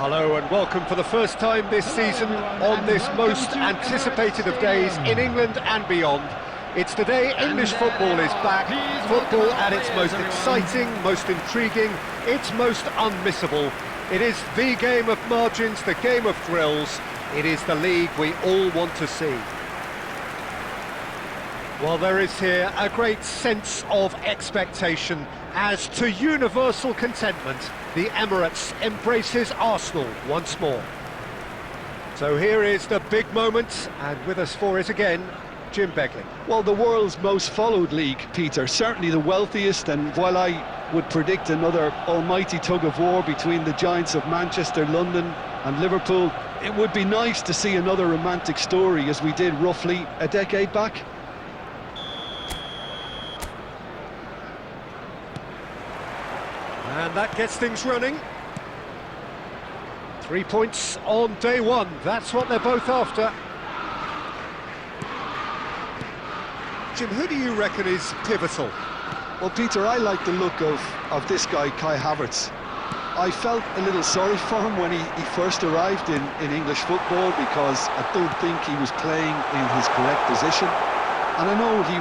Hello and welcome for the first time this season on this most anticipated of days in England and beyond. It's the day English football is back, football at its most exciting, most intriguing, its most unmissable. It is the game of margins, the game of thrills. It is the league we all want to see. Well, there is here a great sense of expectation as to universal contentment. The Emirates embraces Arsenal once more. So here is the big moment, and with us for it again, Jim Begley. Well, the world's most followed league, Peter, certainly the wealthiest, and while I would predict another almighty tug of war between the giants of Manchester, London and Liverpool, it would be nice to see another romantic story as we did roughly a decade back. And that gets things running. 3 points on day one, that's what they're both after. Jim, who do you reckon is pivotal? Well, Peter, I like the look of this guy, Kai Havertz. I felt a little sorry for him when he first arrived in English football because I don't think he was playing in his correct position. And I know he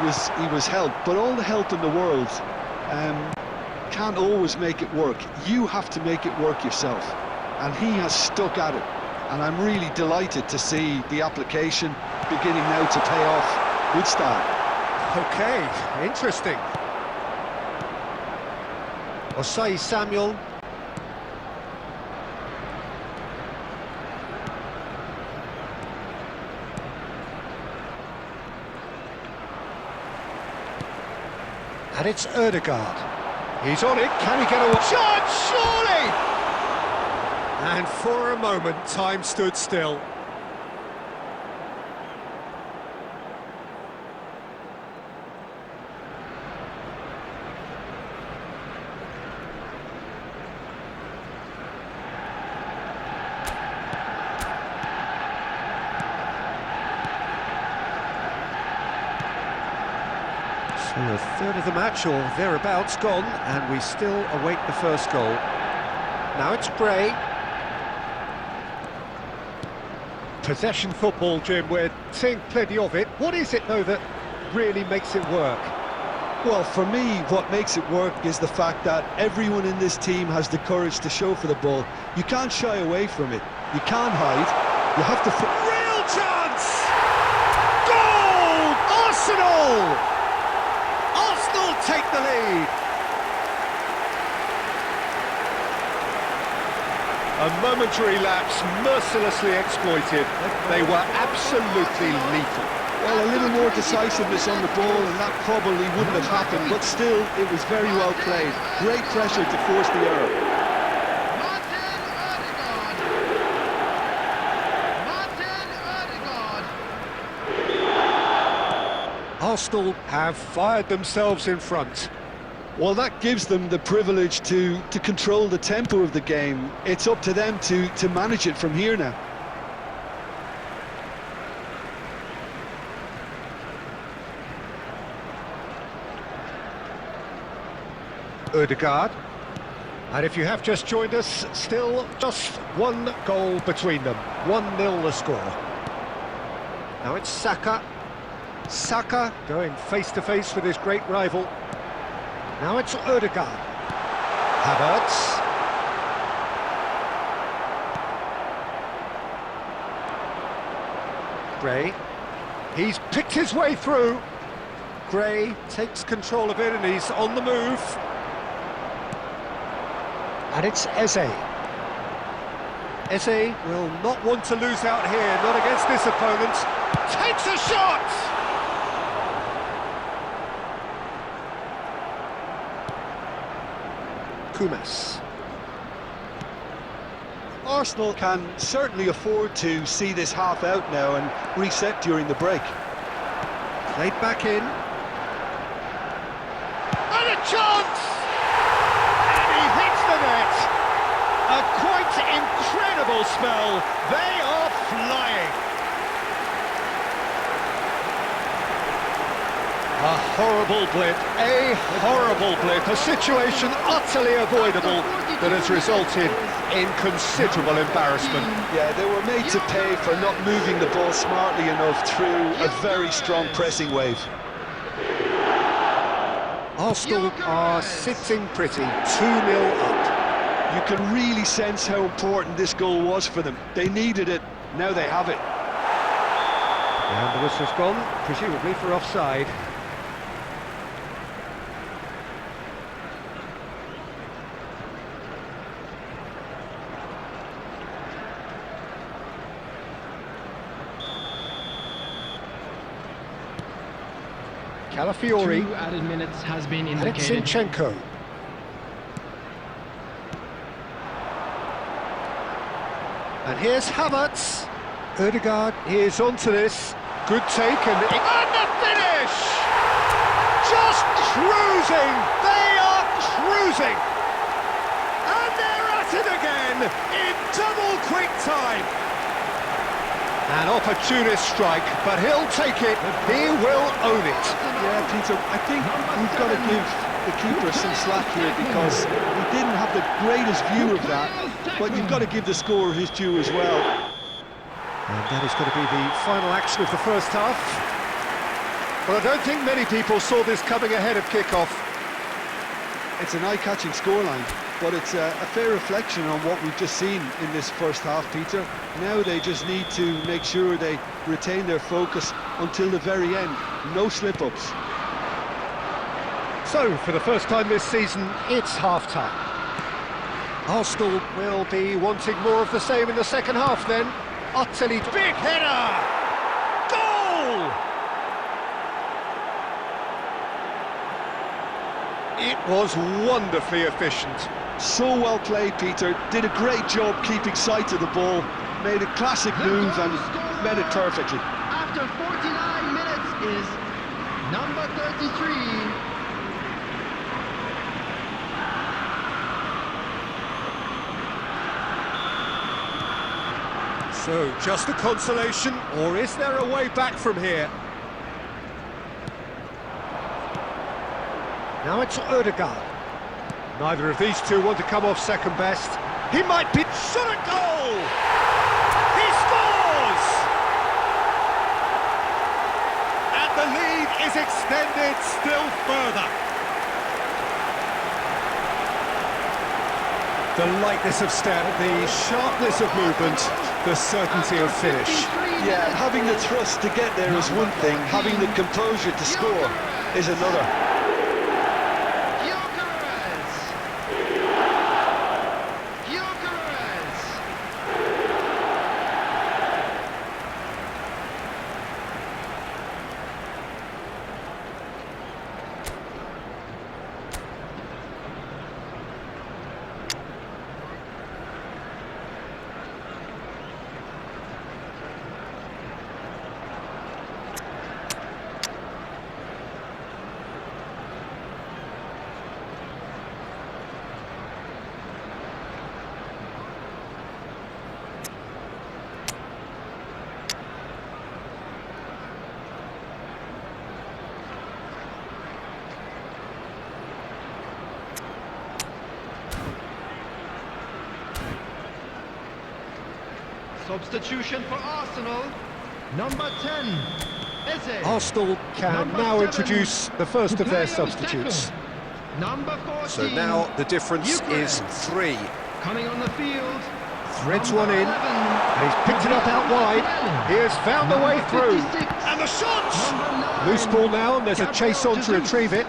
was helped, but all the help in the world can't always make it work. You have to make it work yourself, and he has stuck at it, and I'm really delighted to see the application beginning now to pay off with style. Okay, interesting. Osai Samuel. And it's Ødegaard. He's on it, can he get a shot? Surely! And for a moment, time stood still. So a third of the match, or thereabouts, gone, and we still await the first goal. Now it's Gray. Possession football, Jim, we're seeing plenty of it. What is it, though, that really makes it work? Well, for me, what makes it work is the fact that everyone in this team has the courage to show for the ball. You can't shy away from it. You can't hide. You have to... Real chance! Goal! Arsenal! Arsenal take the lead. A momentary lapse, mercilessly exploited. They were absolutely lethal. Well, a little more decisiveness on the ball and that probably wouldn't have happened, but still, it was very well played. Great pressure to force the error. Arsenal have fired themselves in front. Well, that gives them the privilege to control the tempo of the game. It's up to them to manage it from here now. Ødegaard. And if you have just joined us, still just one goal between them. 1-0 the score. Now it's Saka. Saka going face-to-face with his great rival. Now it's Ødegaard. Havertz. Gray. He's picked his way through. Gray takes control of it and he's on the move. And it's Eze. Eze will not want to lose out here, not against this opponent. Takes a shot! Kumas. Arsenal can certainly afford to see this half out now and reset during the break. Played back in. And a chance! And he hits the net! A quite incredible spell. They are flying. A horrible blip, a situation utterly avoidable that has resulted in considerable embarrassment. Yeah, they were made to pay for not moving the ball smartly enough through a very strong pressing wave. Arsenal are sitting pretty, 2-0 up. You can really sense how important this goal was for them. They needed it, now they have it. And the whistle's gone, presumably for offside. Calafiori. 2 added minutes has been And it's indicated. Zinchenko. And here's Havertz. Ødegaard is onto this. Good take and the finish! Just cruising! They are cruising! And they're at it again in double quick time. An opportunist strike, but he'll take it. He will own it. Yeah, Peter, I think we've got to give the keeper some slack here because he didn't have the greatest view of that, but you've got to give the scorer his due as well. And that is going to be the final action of the first half. Well, I don't think many people saw this coming ahead of kick-off. It's an eye-catching scoreline, but it's a fair reflection on what we've just seen in this first half, Peter. Now they just need to make sure they retain their focus until the very end. No slip-ups. So, for the first time this season, it's half-time. Arsenal will be wanting more of the same in the second half then. Utterly big header! Goal! It was wonderfully efficient. So well played, Peter. Did a great job keeping sight of the ball. Made a classic move and met it perfectly. After 49 minutes is number 33. So, just a consolation, or is there a way back from here? Now it's Ødegaard. Neither of these two want to come off second best. He might be... Shot at goal! He scores! And the lead is extended still further. The lightness of step, the sharpness of movement, the certainty of finish. Yeah, having the thrust to get there is one thing, having the composure to score is another. Substitution for Arsenal, number 10, Eze. Arsenal can Number now 7, introduce the first of their substitutes. Number 14, So now the difference is 3. coming on the field. Threads number one in, 11, and he's picked it up out wide. He has found the way number through. 56, And the shot! number 9, Loose ball now, and there's a chase on to Gabriel retrieve it.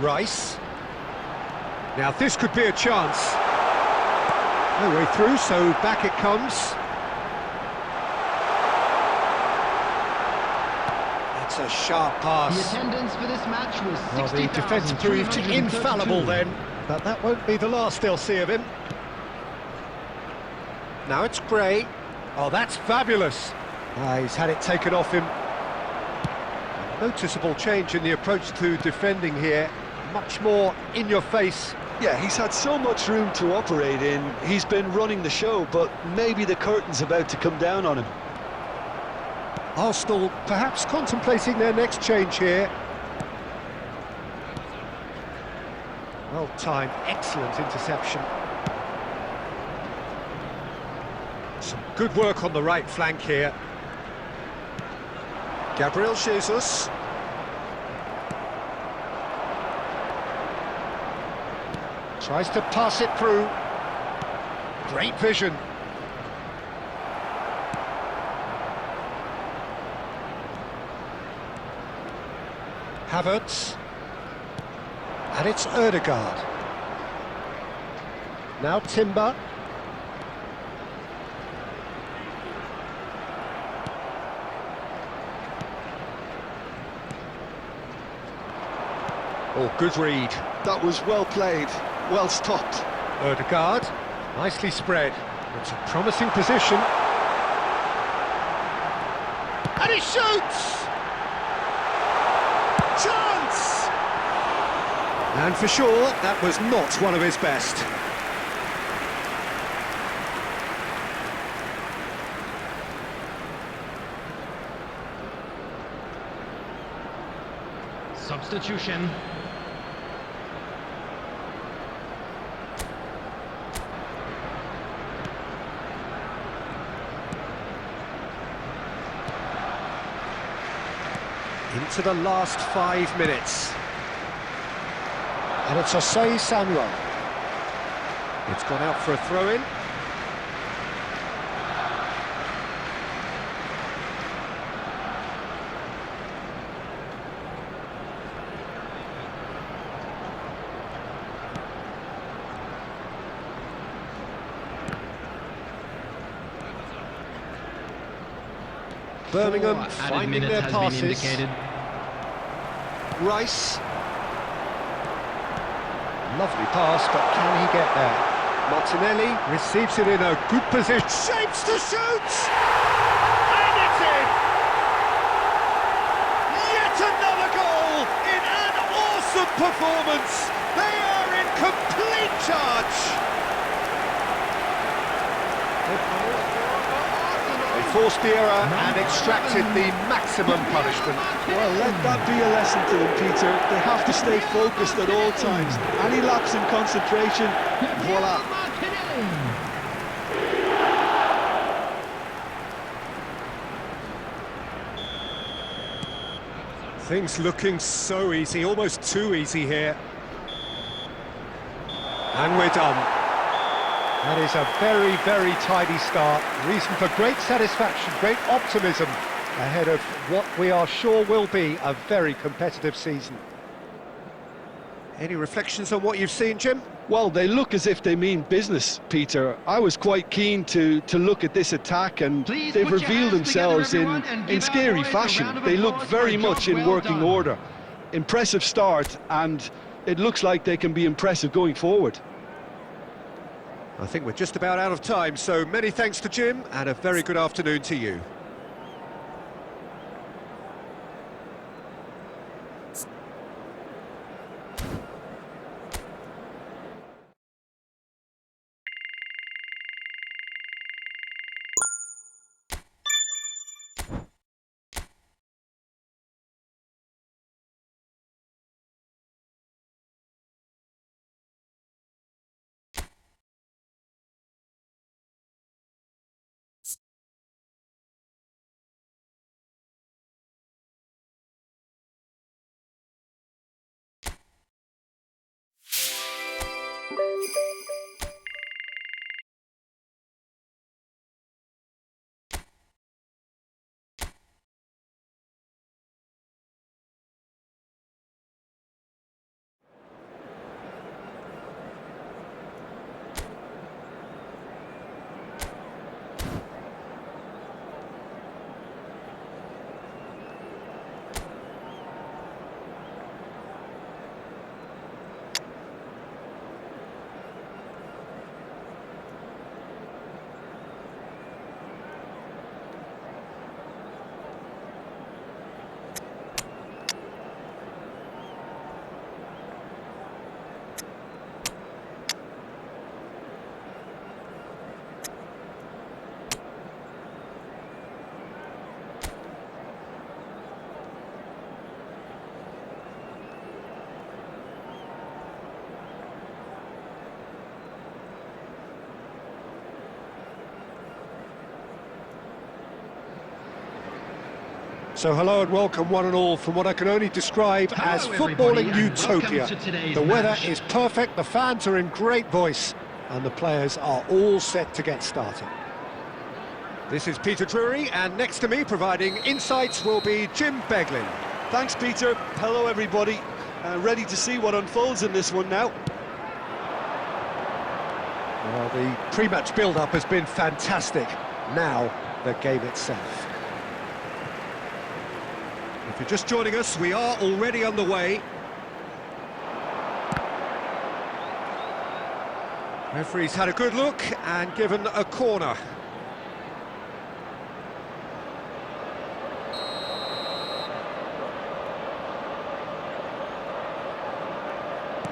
Rice. Now this could be a chance. No way through, so back it comes. That's a sharp The pass. attendance for this match was Well, the defence proved 60,332. infallible then, but that won't be the last they'll see of him. Now it's Gray. Oh, that's fabulous. He's had it taken off him. Noticeable change in the approach to defending here. Much more in your face. Yeah, he's had so much room to operate in. He's been running the show, but maybe the curtain's about to come down on him. Arsenal perhaps contemplating their next change here. Well timed, excellent interception. Some good work on the right flank here. Gabriel Jesus. Tries to pass it through. Great vision. Havertz. And it's Ødegaard. Now Timber. Oh, good read. That was well played, well stopped. Ødegaard, nicely spread. It's a promising position. And he shoots! Chance! And for sure, that was not one of his best. Substitution. Into the last 5 minutes. And it's Osei Samuel. It's gone out for a throw-in. Birmingham finding their passes. Rice. Lovely pass, but can he get there? Martinelli receives it in a good position. Shapes to shoot! And it's in! Yet another goal in an awesome performance! They are in complete charge! They forced the error and extracted the maximum punishment. Well, let that be a lesson to them, Peter. They have to stay focused at all times. Any lapse in concentration, voila. Things looking so easy, almost too easy here. And we're done. That is a very, very tidy start. Reason for great satisfaction, great optimism ahead of what we are sure will be a very competitive season. Any reflections on what you've seen, Jim? Well, they look as if they mean business, Peter. I was quite keen to look at this attack, and Please they've put your revealed hands together, themselves everyone, and give in our scary boys a fashion. round of They look applause very for a much job in well working done. order. Impressive start, and it looks like they can be impressive going forward. I think we're just about out of time, so many thanks to Jim, and a very good afternoon to you. So hello and welcome one and all from what I can only describe as Hello, footballing everybody, and utopia. welcome to today's The weather match. is perfect, the fans are in great voice, and the players are all set to get started. This is Peter Drury, and next to me providing insights will be Jim Beglin. Thanks, Peter. Hello, everybody. Ready to see what unfolds in this one now. Well, the pre-match build-up has been fantastic. Now, the game itself. If you're just joining us, we are already underway. Referee's had a good look and given a corner.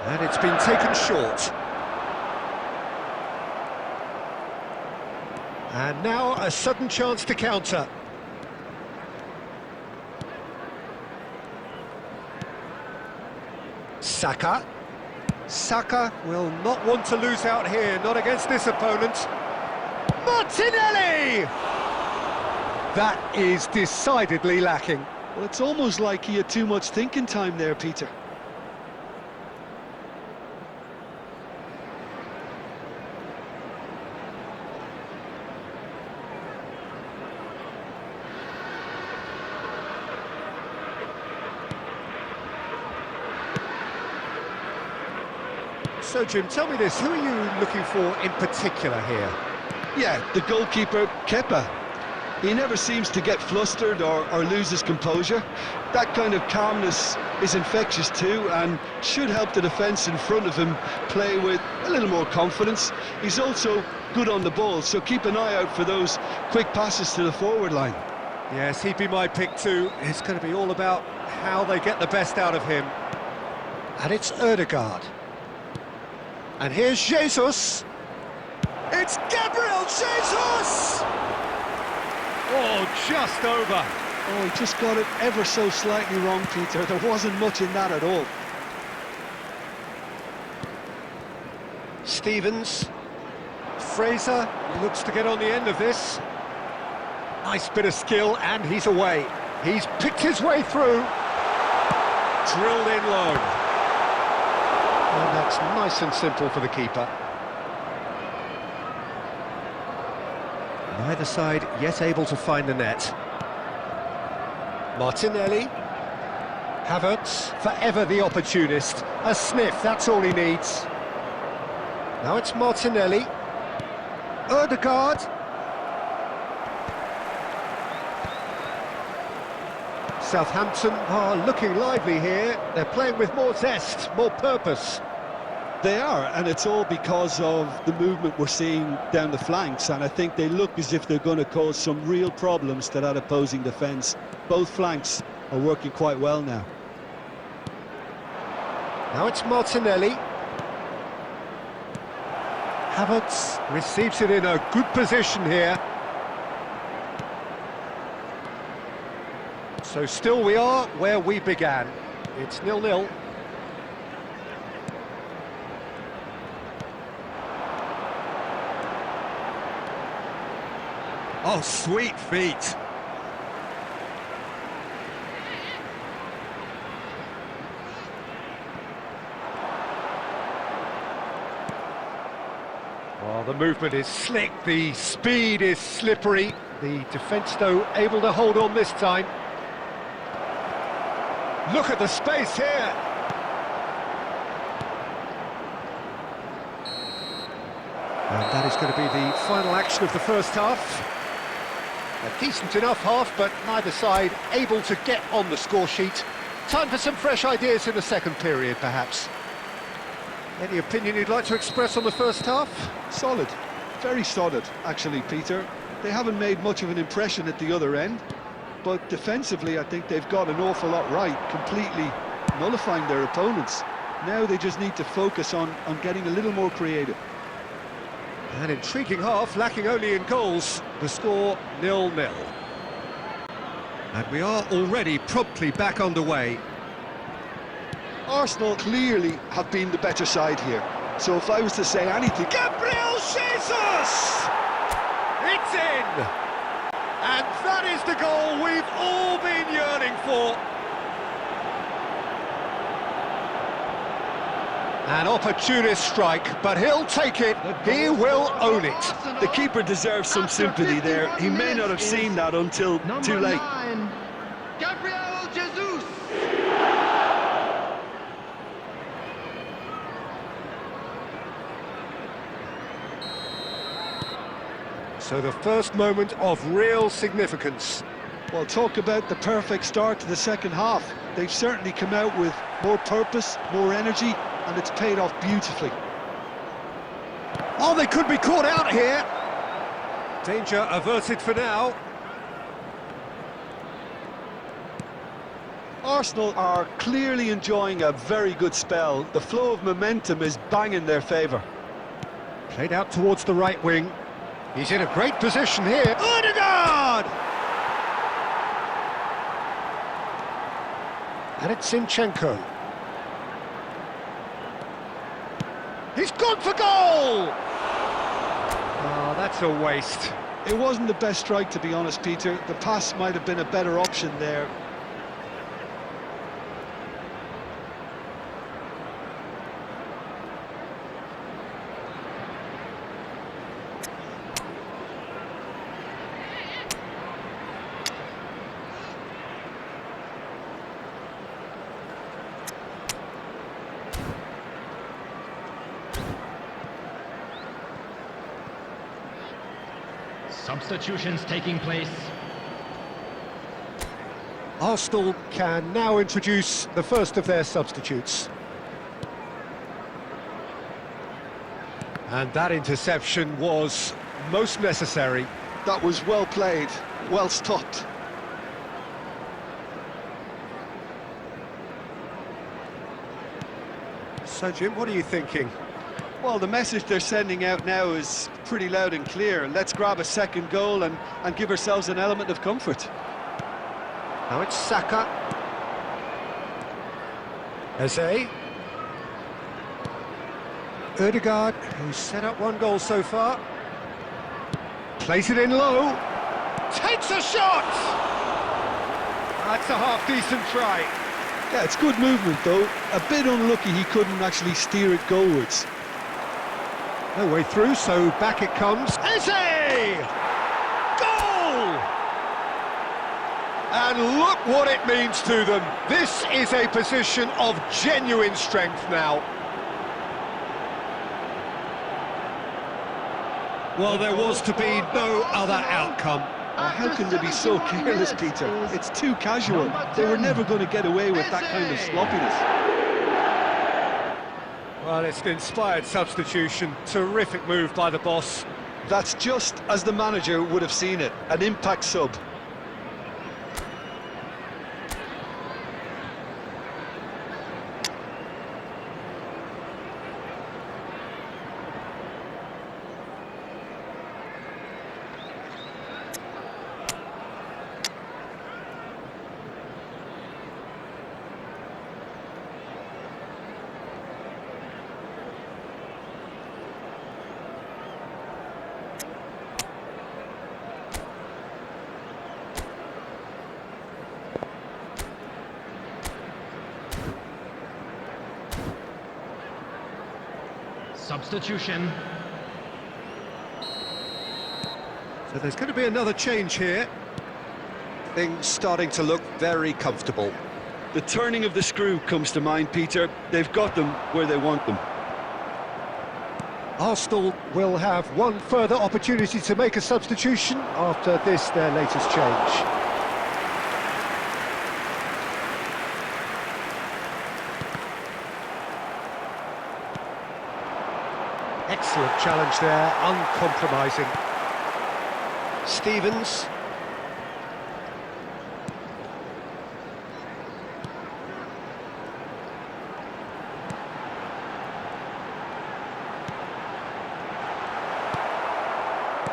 And it's been taken short. And now a sudden chance to counter. Saka. Saka will not want to lose out here, not against this opponent. Martinelli! That is decidedly lacking. Well, it's almost like he had too much thinking time there, Peter. So, Jim, tell me this, who are you looking for in particular here? Yeah, the goalkeeper, Kepa. He never seems to get flustered or lose his composure. That kind of calmness is infectious too, and should help the defence in front of him play with a little more confidence. He's also good on the ball, so keep an eye out for those quick passes to the forward line. Yes, he'd be my pick too. It's going to be all about how they get the best out of him. And it's Ødegaard. And here's Jesus. It's Gabriel Jesus! Oh, just over. Oh, he just got it ever so slightly wrong, Peter. There wasn't much in that at all. Stevens. Fraser looks to get on the end of this. Nice bit of skill, and he's away. He's picked his way through. Drilled in low. And that's nice and simple for the keeper. Neither side yet able to find the net. Martinelli. Havertz, forever the opportunist. A sniff, that's all he needs. Now it's Martinelli. Ødegaard. Southampton are looking lively here. They're playing with more zest, more purpose. They are, and it's all because of the movement we're seeing down the flanks, and I think they look as if they're going to cause some real problems to that opposing defence. Both flanks are working quite well now. Now it's Martinelli. Havertz receives it in a good position here. So still we are where we began. It's 0-0. Oh, sweet feet. Well, the movement is slick, the speed is slippery. The defence, though, able to hold on this time. Look at the space here. And that is going to be the final action of the first half. A decent enough half, but neither side able to get on the score sheet. Time for some fresh ideas in the second period, perhaps. Any opinion you'd like to express on the first half? Solid, very solid, actually, Peter. They haven't made much of an impression at the other end, but defensively I think they've got an awful lot right, completely nullifying their opponents. Now they just need to focus on getting a little more creative. An intriguing half, lacking only in goals. The score 0-0. And we are already promptly back underway. Arsenal clearly have been the better side here. So if I was to say anything... Gabriel Jesus! It's in! And that is the goal we've all been yearning for. An opportunist strike, but he'll take it. He will own it. The keeper deserves some sympathy there. He may not have seen that until too late. Number 9, Gabriel Jesus. So the first moment of real significance. Well, talk about the perfect start to the second half. They've certainly come out with more purpose, more energy, and it's paid off beautifully. Oh, they could be caught out here. Danger averted for now. Arsenal are clearly enjoying a very good spell. The flow of momentum is bang in their favour. Played out towards the right wing. He's in a great position here. Odegaard! And it's Zinchenko. He's gone for goal! Oh, that's a waste. It wasn't the best strike, to be honest, Peter. The pass might have been a better option there. Substitutions taking place. Arsenal can now introduce the first of their substitutes. And that interception was most necessary. That was well played, well stopped. So, Jim, what are you thinking? Well, the message they're sending out now is pretty loud and clear. Let's grab a second goal and give ourselves an element of comfort. Now it's Saka. Eze. Odegaard, who's set up one goal so far. Plays it in low. Takes a shot! That's a half-decent try. Yeah, it's good movement, though. A bit unlucky he couldn't actually steer it goalwards. No way through, so back it comes. Eze! Goal! And look what it means to them. This is a position of genuine strength now. Well, there was to be no other outcome. How can they be so careless, Peter? It's too casual. They were never going to get away with that kind of sloppiness. Well, it's an inspired substitution. Terrific move by the boss. That's just as the manager would have seen it. An impact sub. Substitution. So there's going to be another change here. Things starting to look very comfortable. The turning of the screw comes to mind, Peter. They've got them where they want them. Arsenal will have one further opportunity to make a substitution after this, their latest change. Excellent challenge there, uncompromising. Stevens.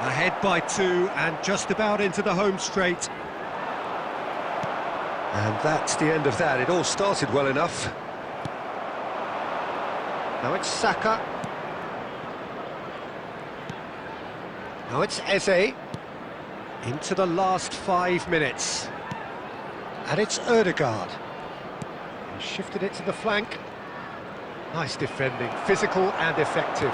Ahead by 2 and just about into the home straight. And that's the end of that. It all started well enough. Now it's Saka. Now it's Eze. Into the last 5 minutes. And it's Ødegaard. He shifted it to the flank. Nice defending, physical and effective.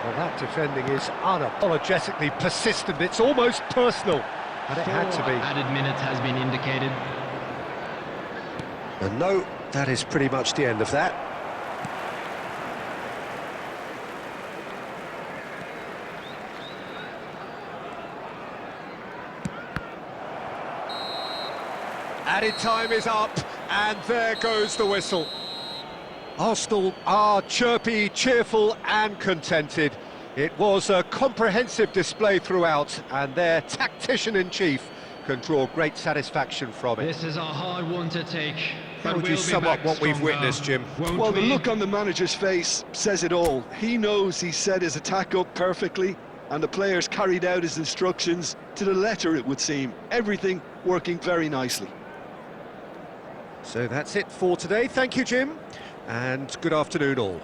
Well, that defending is unapologetically persistent. It's almost personal, and it had to be. Added minutes has been indicated. And no, that is pretty much the end of that. Added time is up, and there goes the whistle. Arsenal are chirpy, cheerful and contented. It was a comprehensive display throughout, and their tactician-in-chief can draw great satisfaction from it. This is a hard one to take. How would you sum up what we've witnessed, Jim? Well, the look on the manager's face says it all. He knows he set his attack up perfectly, and the players carried out his instructions to the letter, it would seem. Everything working very nicely. So that's it for today. Thank you, Jim, and good afternoon all.